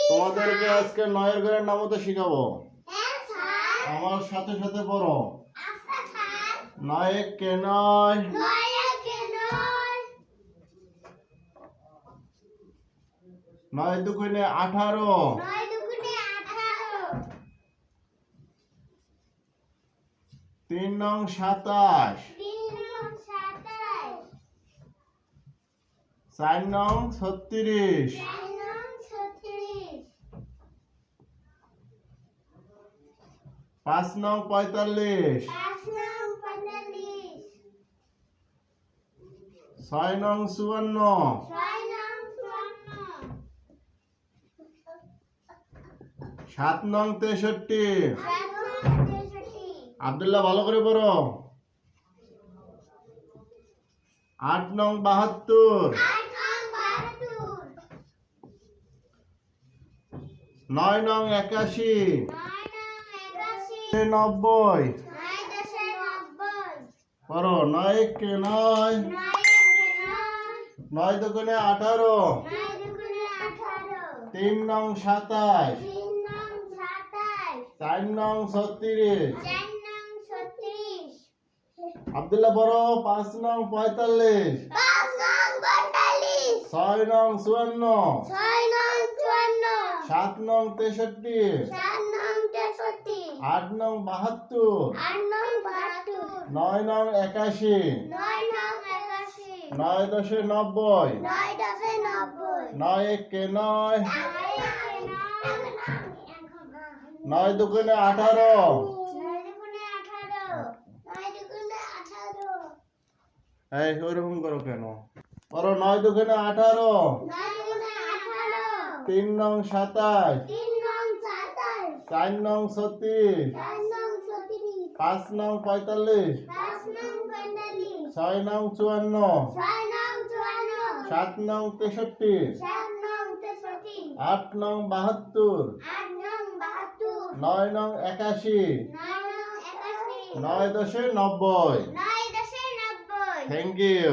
তোমাদেরকে আজকে 9 এর ঘরের নামতা শিখাবো। আমার সাথে সাথে পড়ো। 9 একে 9, 9 দুগুণে 18, 3 নং 27, 4 নং 36, 5 নং 45, 6 নং 54, 7 নং 63। আব্দুল্লাহ ভালো করে পড়ো। 8 নং 72, 9 নং 81, 90। পড়ো। 9 একে 9, 9 দুগুণে 18, 3 নং 27, 4 নং 36। আব্দুল্লাহ পড়ো। 5 নং 45, 6 নং 54, 7 নং 63, 8 নং 72, 9 নং 81, 9 10 90, 9 একে 9, 9 দুগুণে 18। এই ওরকম করো কেন? পড়ো। 9 দুগুণে 18, 3 নং 27, 4 নং 36, 5 নং 45, 6 নং 54, 7 নং 63, 8 নং 72, 9 নং 81, 9 10 90। Thank you.